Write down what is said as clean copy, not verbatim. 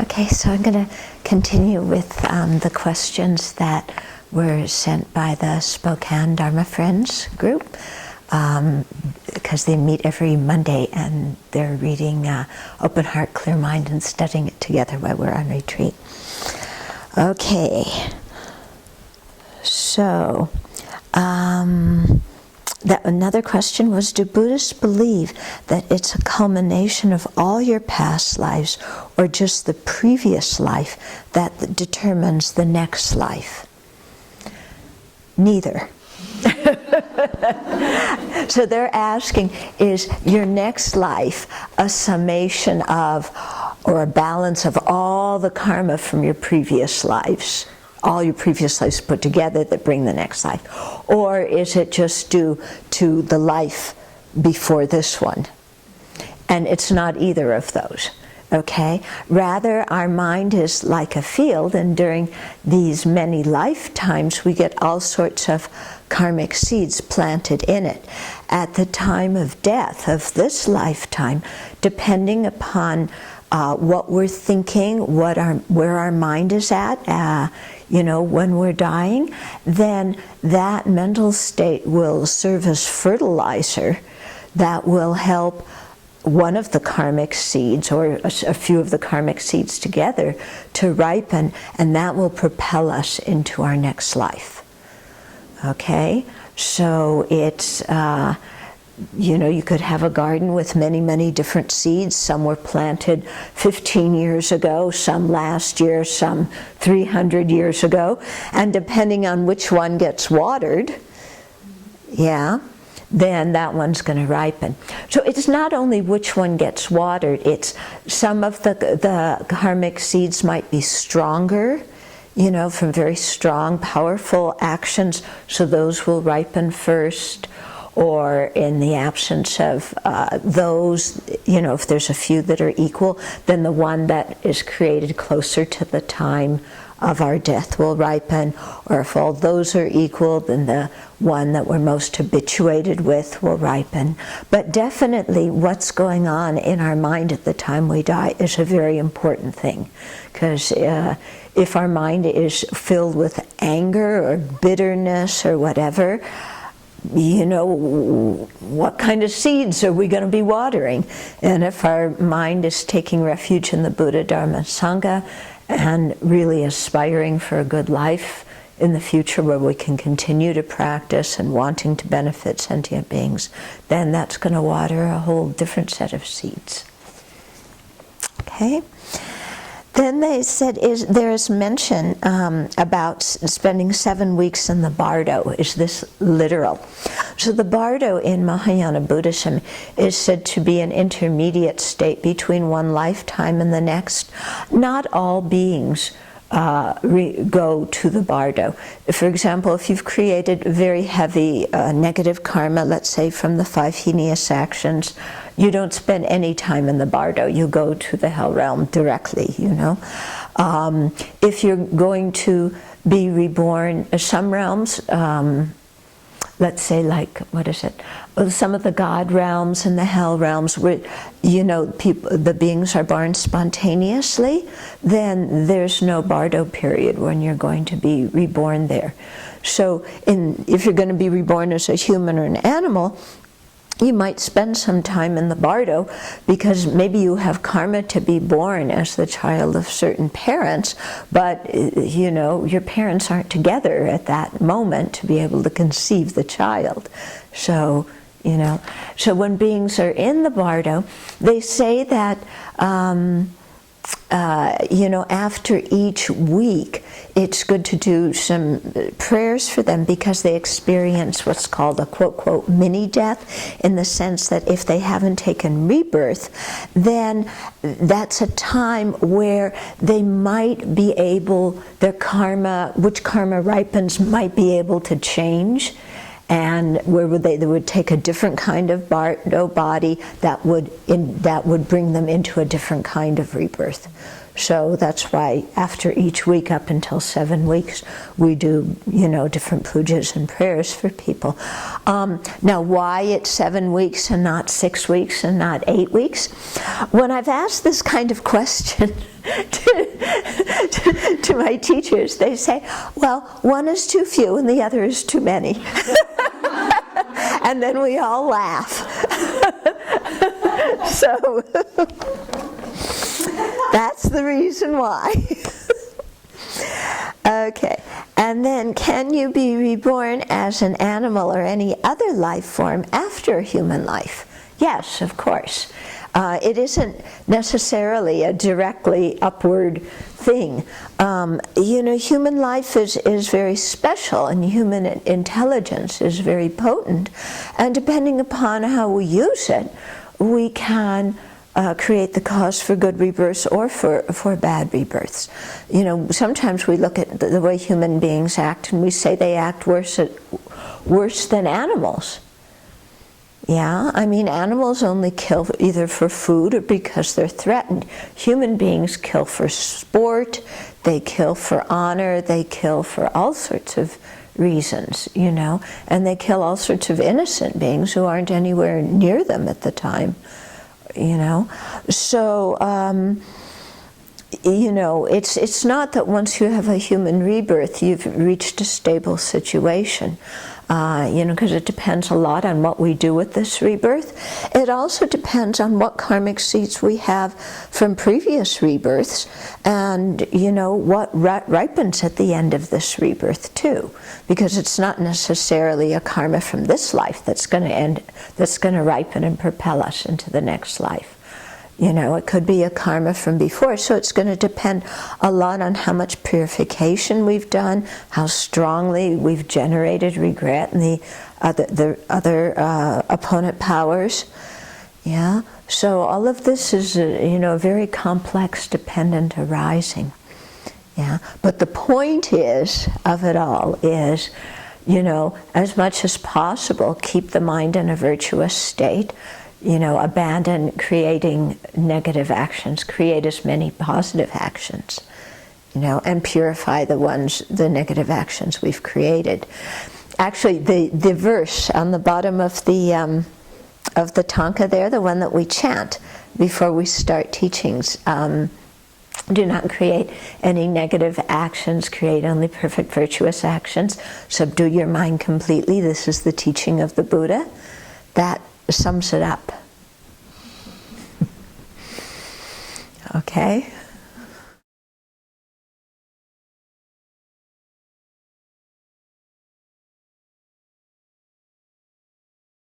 Okay, so I'm going to continue with the questions that were sent by the Spokane Dharma Friends group, because they meet every Monday and they're reading Open Heart, Clear Mind and studying it together while we're on retreat. Okay, so another question was, do Buddhists believe that it's a culmination of all your past lives or just the previous life that determines the next life? Neither. So they're asking, is your next life a summation of, or a balance of all the karma from your previous lives? All your previous lives put together that bring the next life? Or is it just due to the life before this one? And it's not either of those, okay? Rather, our mind is like a field, and during these many lifetimes we get all sorts of karmic seeds planted in it. At the time of death of this lifetime, depending upon what we're thinking, where our mind is at, when we're dying, then that mental state will serve as fertilizer that will help one of the karmic seeds, or a few of the karmic seeds together, to ripen, and that will propel us into our next life. Okay? So it's, you could have a garden with many, many different seeds. Some were planted 15 years ago, some last year, some 300 years ago. And depending on which one gets watered, then that one's going to ripen. So it's not only which one gets watered, it's some of the karmic seeds might be stronger, from very strong, powerful actions, so those will ripen first. Or in the absence of those, if there's a few that are equal, then the one that is created closer to the time of our death will ripen. Or if all those are equal, then the one that we're most habituated with will ripen. But definitely what's going on in our mind at the time we die is a very important thing. Because if our mind is filled with anger or bitterness or whatever, what kind of seeds are we going to be watering? And if our mind is taking refuge in the Buddha, Dharma, and Sangha, and really aspiring for a good life in the future where we can continue to practice and wanting to benefit sentient beings, then that's going to water a whole different set of seeds. Okay? Then they said, there is mention about spending 7 weeks in the bardo. Is this literal? So the bardo in Mahayana Buddhism is said to be an intermediate state between one lifetime and the next. Not all beings go to the bardo. For example, if you've created very heavy negative karma, let's say from the 5 heinous actions, you don't spend any time in the bardo. You go to the hell realm directly, If you're going to be reborn, some realms, let's say some of the God realms and the hell realms where, the beings are born spontaneously, then there's no bardo period when you're going to be reborn there. So if you're going to be reborn as a human or an animal, you might spend some time in the bardo because maybe you have karma to be born as the child of certain parents, but your parents aren't together at that moment to be able to conceive the child. So when beings are in the bardo, they say that after each week, it's good to do some prayers for them because they experience what's called a quote, mini death, in the sense that if they haven't taken rebirth, then that's a time where they might be able, their karma, which karma ripens, might be able to change. And where they would take a different kind of bardo body that would bring them into a different kind of rebirth. So that's why after each week up until 7 weeks, we do, you know, different pujas and prayers for people. Now, why it's 7 weeks and not 6 weeks and not 8 weeks? When I've asked this kind of question to my teachers, they say, well, one is too few and the other is too many. And then we all laugh. So that's the reason why. Okay, and then can you be reborn as an animal or any other life form after human life? Yes, of course. It isn't necessarily a directly upward thing. You know, human life is very special, and human intelligence is very potent, and depending upon how we use it, we can create the cause for good rebirths or for bad rebirths. You know, sometimes we look at the way human beings act and we say they act worse than animals. Yeah, I mean, animals only kill either for food or because they're threatened. Human beings kill for sport, they kill for honor, they kill for all sorts of reasons, you know, and they kill all sorts of innocent beings who aren't anywhere near them at the time, you know. So, you know, it's not that once you have a human rebirth, you've reached a stable situation. You know, because it depends a lot on what we do with this rebirth. It also depends on what karmic seeds we have from previous rebirths, and, you know, what ripens at the end of this rebirth too. Because it's not necessarily a karma from this life that's going to ripen and propel us into the next life. You know, it could be a karma from before, so it's going to depend a lot on how much purification we've done, how strongly we've generated regret and the other opponent powers. Yeah, so all of this is, you know, a very complex, dependent arising. Yeah, but the point of it all is, you know, as much as possible, keep the mind in a virtuous state. You know, abandon creating negative actions, create as many positive actions, you know, and purify the negative actions we've created. Actually, the verse on the bottom of the tanka there, the one that we chant before we start teachings, do not create any negative actions, create only perfect virtuous actions, subdue your mind completely. This is the teaching of the Buddha. That sums it up. Okay?